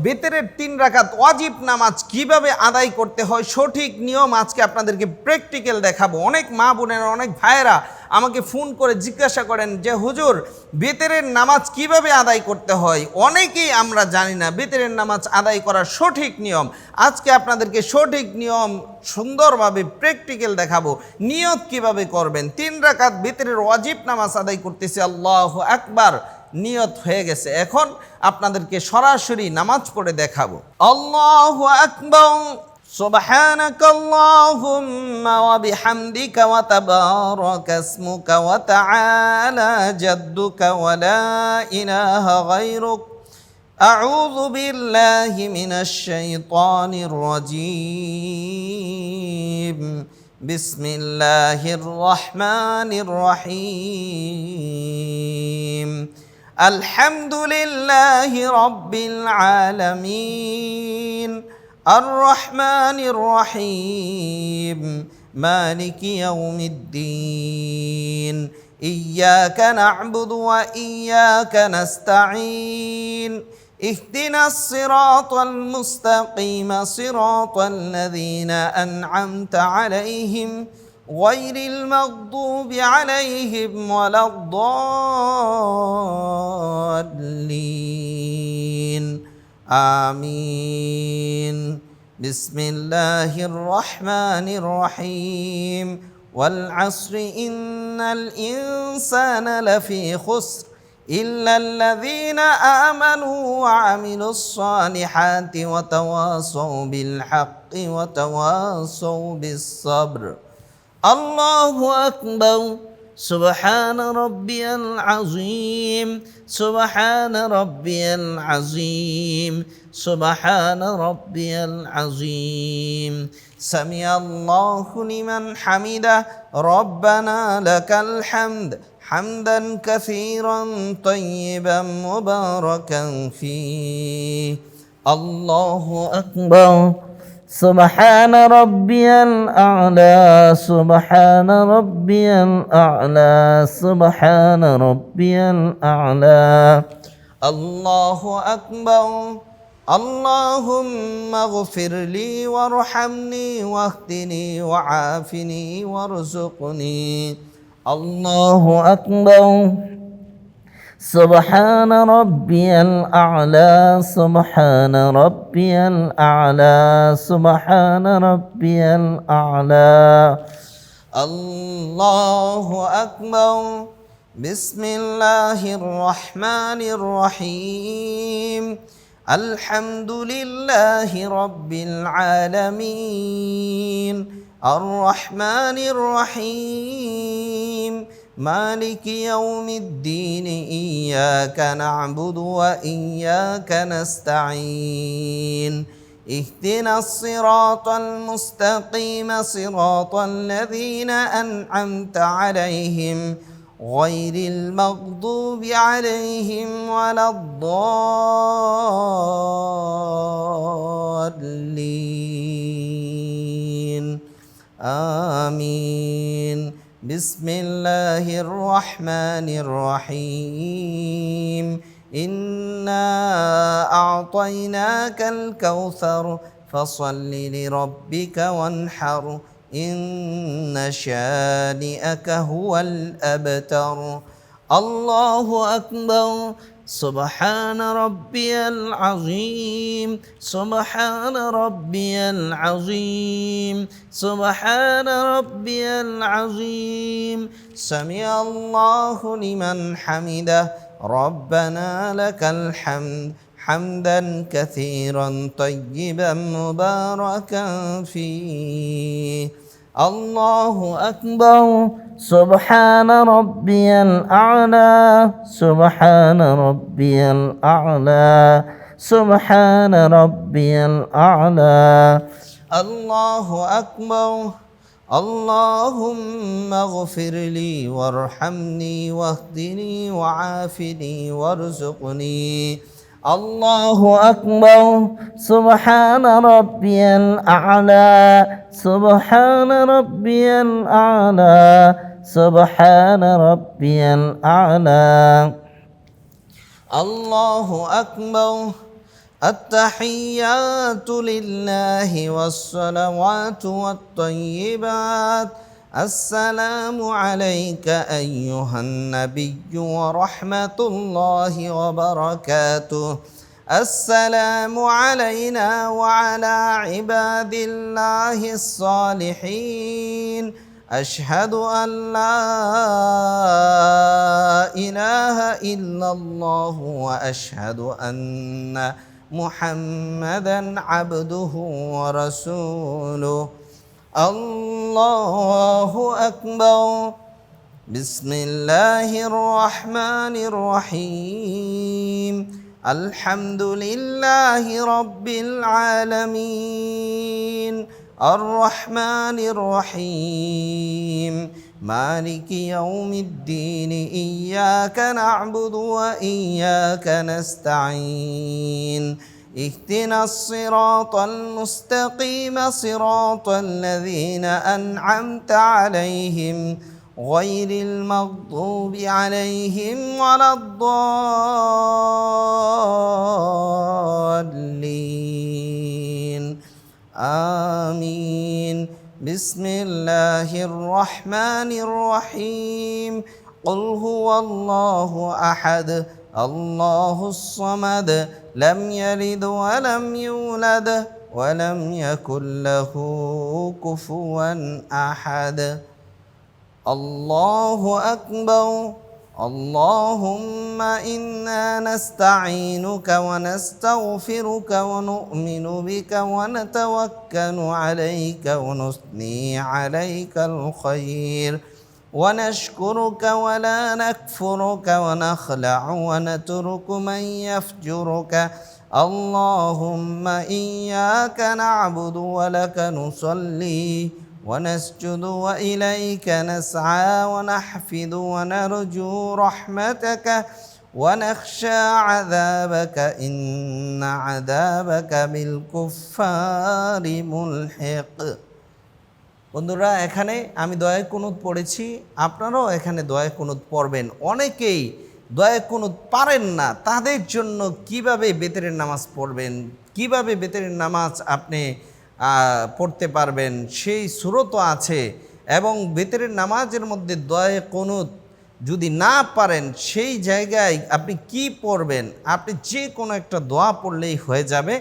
বেতেরের 3 রাকাত ওয়াজিব নামাজ কিভাবে আদায় করতে হয় সঠিক নিয়ম আজকে আপনাদেরকে প্র্যাকটিক্যাল দেখাবো। অনেক মা বোনেরা, অনেক ভাইয়েরা আমাকে ফোন করে জিজ্ঞাসা করেন যে হুজুর বেতেরের নামাজ কিভাবে আদায় করতে হয়। অনেকেই আমরা জানি না বেতেরের নামাজ আদায় করার সঠিক নিয়ম। আজকে আপনাদেরকে সঠিক নিয়ম সুন্দরভাবে প্র্যাকটিক্যাল দেখাবো। নিয়ত কিভাবে করবেন। 3 রাকাত বেতেরের ওয়াজিব নামাজ আদায় করতেছি, আল্লাহু আকবার, নিয়ত হয়ে গেছে। এখন আপনাদেরকে সরাসরি নামাজ পড়ে দেখাবো। আল্লাহু আকবার, সুবহানাকাল্লাহুম্মা ওয়া বিহামদিকা ওয়া তাবারাকা ইসমুকা ওয়া তাআলা জাদ্দুকা ওয়া লা ইলাহা গায়রুক আউযু বিল্লাহি মিনাশ শাইতানির রাজীম বিসমিল্লাহির রহমানির রহিম আলহামদুলিল্লাহি রাব্বিল আলামিন আর রহমানির রহিম মালিকি ইয়াউমিদ্দিন ইয়্যাকা না'বুদু ওয়া ইয়্যাকা নাস্তাঈন ইহদিনাস সিরাতাল মুস্তাকিম সিরাতাল্লাযীনা আন'আমতা আলাইহিম গায়রিল মাগদুবি আলাইহিম ওয়ালাদ-দাল্লিন আমিন। বিসমিল্লাহির রহমানির রহিম ওয়াল আসরি ইন্নাল ইনসানা লাফি খুসর ইল্লাল্লাযীনা আমানু ওয়া আমিলুস সালিহাতি ওয়া তাওয়াসাউ বিল হাক্কি ওয়া তাওয়াসাউ বিস সাবর। আল্লাহু আকবার, সুবহান রাব্বিয়াল আযীম, সুবহান রাব্বিয়াল আযীম, সুবহান রাব্বিয়াল আযীম। সামিআল্লাহু লিমান হামিদা, রব্বানা লাকাল হামদ হামদান কাসীরান তাইয়িবান মুবারাকান ফীহি। আল্লাহু আকবার, সুবহান রাব্বিয়াল আ'লা, সুবহান রাব্বিয়াল আ'লা, সুবহান রাব্বিয়াল আ'লা। আল্লাহু আকবার, আল্লাহুম্মা গফিরলি ওয়ারহামনি ওয়াহদিনি ওয়াআফিনি ওয়ারযুকনি। আল্লাহু আকবার, সুবহান রাব্বিয়াল আ'লা, সুবহান রাব্বিয়াল আ'লা, সুবহান রাব্বিয়াল আ'লা। আল্লাহু আকবার, বিসমিল্লাহির রহমানির রহিম আলহামদুলিল্লাহি রাব্বিল আলামিন আর রহমানির রহিম মালিকি ইয়াউমিদ্দিন ইয়্যাকা না'বুদু ওয়া ইয়্যাকা নাস্তাঈন ইহদিনাস সিরাতাল মুস্তাকিম সিরাতাল্লাযীনা আন'আমতা আলাইহিম গায়রিল মাগদুবি আলাইহিম ওয়ালাদ-দাল্লিন আমিন। বিসমিল্লাহির রহমানির রহিম ইন্না আ'তাইনাকাল কাউসার ফাসাল্লি লিরাব্বিকা ওয়ানহার ইন্না শানিআকা হুয়াল আবতার। আল্লাহু আকবার, সুবহান রাব্বিয়াল আযীম, সুবহান রাব্বিয়াল আযীম, সুবহান রাব্বিয়াল আযীম। সামিআল্লাহু লিমান হামিদা, রব্বানা লাকাল হামদ হামদান কাসীরান তাইয়িবান মুবারাকান ফীহি। আল্লাহু আকবার, সুবহান রাব্বিয়াল আ'লা, সুবহান রাব্বিয়াল আ'লা, সুবহান রাব্বিয়াল আ'লা। আল্লাহু আকবার, আল্লাহুম্মা গফিরলি ওয়ারহামনি ওয়াহদিনি ওয়াআফিনি ওয়ারযুকনি। আল্লাহু আকবার, সুবহান রাব্বিয়াল আ'লা, সুবহান রাব্বিয়াল আ'লা, সুবহান রাব্বিয়াল আ'লা। আল্লাহু আকবার, التحيات لله والصلوات والطيبات السلام عليك أيها النبي ورحمة الله وبركاته السلام علينا وعلى عباد الله الصالحين أشهد أن لا إله إلا الله وأشهد أن محمدا عبده ورسوله الله أكبر بسم الله الرحمن الرحيم الحمد لله رب العالمين الرحمن الرحيم مالك يوم الدين إياك نعبد وإياك نستعين اهدنا الصراط المستقيم صراط الذين أنعمت عليهم غير المغضوب عليهم ولا الضالين آمين بسم الله الرحمن الرحيم قل هو الله أحد الله الصمد لم يلد ولم يولد ولم يكن له كفوا أحد الله أكبر اللهم إنا نستعينك ونستغفرك ونؤمن بك ونتوكل عليك ونثني عليك الخير ونشكرك ولا نكفرك ونخلع ونترك من يفجرك اللهم إياك نعبد ولك نصلي ونسجد وإليك نسعى ونحفظ ونرجو رحمتك ونخشى عذابك إن عذابك بالكفار ملحق বন্ধুরা এখানে আমি দোয়া কুনুত পড়েছি আপনারাও এখানে দোয়া কুনুত পড়বেন অনেকেই দোয়া কুনুত পারেন না তাদের জন্য কিভাবে বেতেরের নামাজ পড়বেন কিভাবে বেতেরের নামাজ আপনি পড়তে পারবেন সেই সূরতও আছে এবং বেতেরের নামাজের মধ্যে দোয়া কুনুত যদি না পারেন সেই জায়গায় আপনি কি পড়বেন আপনি যে কোনো একটা দোয়া পড়লেই হয়ে যাবে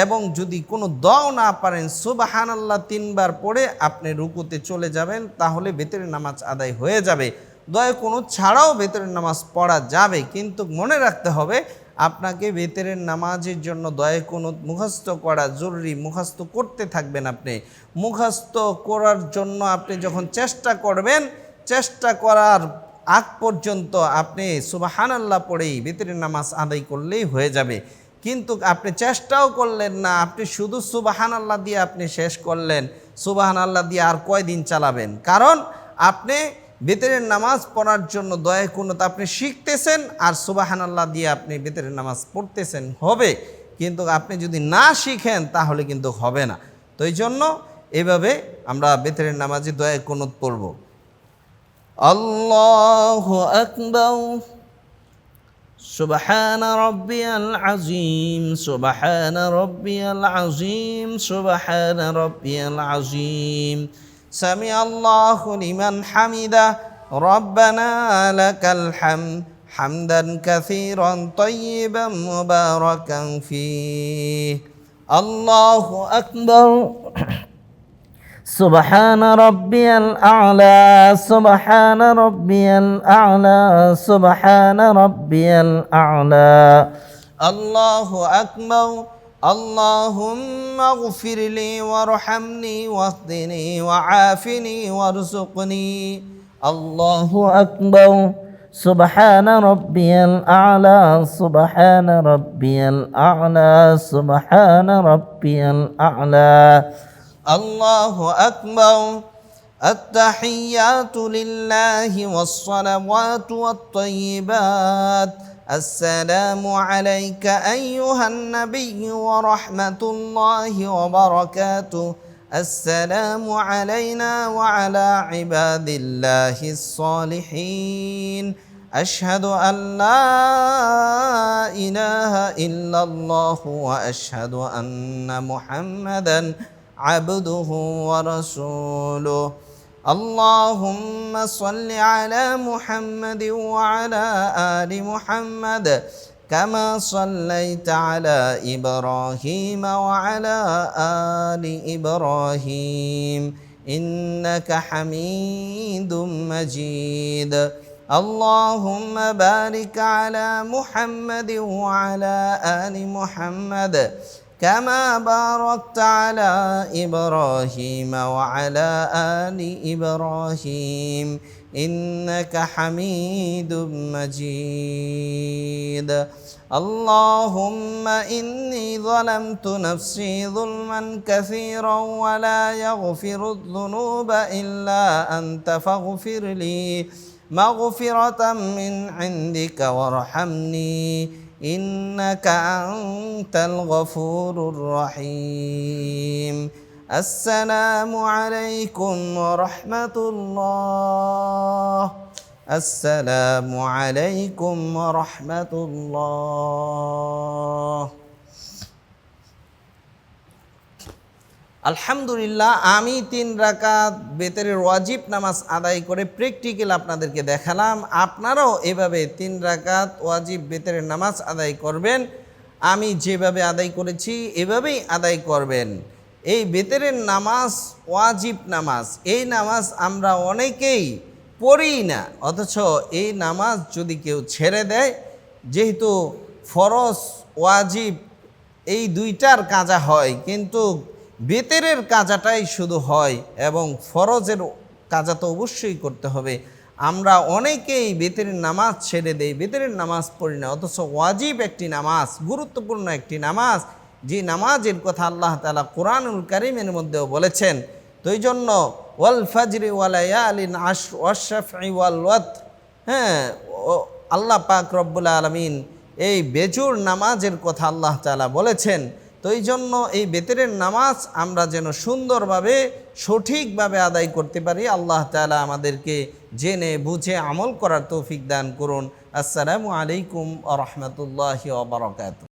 এবং যদি কোনো দোয়াও না পারেন সুবহানাল্লাহ 3 বার পড়ে আপনি রুকুতে চলে যাবেন তাহলে বেতেরের নামাজ আদায় হয়ে যাবে দোয়া কুনুত ছাড়াও বেতেরের নামাজ পড়া যাবে কিন্তু মনে রাখতে হবে আপনাকে বেতেরের নামাজের জন্য দোয়া কুনুত মুখস্থ করা জরুরি মুখস্থ করতে থাকবেন আপনি মুখস্থ করার জন্য আপনি যখন চেষ্টা করবেন চেষ্টা করার আগ পর্যন্ত আপনি সুবহানাল্লাহ পড়েই বেতেরের নামাজ আদায় করলেই হয়ে যাবে কিন্তু আপনি চেষ্টাও করলেন না আপনি শুধু সুবহানাল্লাহ দিয়ে আপনি শেষ করলেন সুবহানাল্লাহ দিয়ে আর কয়দিন চালাবেন কারণ আপনি বেতেরের নামাজ পড়ার জন্য দোয়া কুনুত আপনি শিখতেছেন আর সুবহানাল্লাহ দিয়ে আপনি বেতেরের নামাজ পড়তেছেন হবে কিন্তু আপনি যদি না শিখেন তাহলে কিন্তু হবে না তো এই জন্য এভাবে আমরা বেতেরের নামাজে দোয়া কুনুত পড়ব আল্লাহু আকবার سبحان ربي العظيم سبحان ربي العظيم سبحان ربي العظيم سمع الله لمن حمده ربنا لك الحمد حمدا كثيرا طيبا مباركا فيه الله أكبر سبحان ربي الأعلى سبحان ربي الأعلى سبحان ربي الأعلى الله أكبر اللهم اغفر لي وارحمني واهدني وعافني وارزقني الله أكبر سبحان ربي الأعلى سبحان ربي الأعلى سبحان ربي الأعلى الله أكبر التحيات لله والصلوات والطيبات السلام عليك أيها النبي ورحمة الله وبركاته السلام علينا وعلى عباد الله الصالحين أشهد أن لا إله إلا الله وأشهد أن محمدا عبده ورسوله اللهم صل على محمد وعلى آل محمد كما صليت على إبراهيم وعلى آل إبراهيم إنك حميد مجيد اللهم بارك على محمد وعلى آل محمد كما باركت على إبراهيم وعلى آل إبراهيم إنك حميد مجيد اللهم إني ظلمت نفسي ظلما كثيرا ولا يغفر الذنوب إلا أنت فاغفر لي مغفرة من عندك وارحمني إنك أنت الغفور الرحيم السلام عليكم ورحمة الله السلام عليكم ورحمة الله আলহামদুলিল্লাহ আমি 3 রাকাত বেতরের ওয়াজিব নামাজ আদায় করে প্র্যাকটিক্যাল আপনাদেরকে দেখালাম। আপনারাও এভাবে 3 রাকাত ওয়াজিব বেতরের নামাজ আদায় করবেন। আমি যেভাবে আদায় করেছি এভাবেই আদায় করবেন। এই বেতরের নামাজ ওয়াজিব নামাজ, এই নামাজ আমরা অনেকেই পড়ি না, অথচ এই নামাজ যদি কেউ ছেড়ে দেয়, যেহেতু ফরজ ওয়াজিব এই দুইটার কাজা হয়, কিন্তু বেতেরের কাজাটাই শুধু হয় এবং ফরজের কাজা তো অবশ্যই করতে হবে। আমরা অনেকেই বেতেরের নামাজ ছেড়ে দেই, বেতেরের নামাজ পড়ি না, অথচ ওয়াজিব একটি নামাজ, গুরুত্বপূর্ণ একটি নামাজ, যে নামাজের কথা আল্লাহ তাআলা কোরআনুল কারীমের মধ্যেও বলেছেন। তো এই জন্য ওয়াল ফাজরি ওয়া লায়ালিন আশর ওয়াশ শাফঈ ওয়াল ওয়াতর, আল্লাহ পাক রব্বুল আলামিন এই বেজুর নামাজের কথা আল্লাহ তাআলা বলেছেন। তো এই জন্য এই বেতরের নামাজ আমরা যেন সুন্দরভাবে সঠিকভাবে আদায় করতে পারি। আল্লাহ তাআলা আমাদেরকে জেনে বুঝে আমল করার তৌফিক দান করুন। আসসালামু আলাইকুম ওয়া রাহমাতুল্লাহি ওয়া বারাকাতুহু।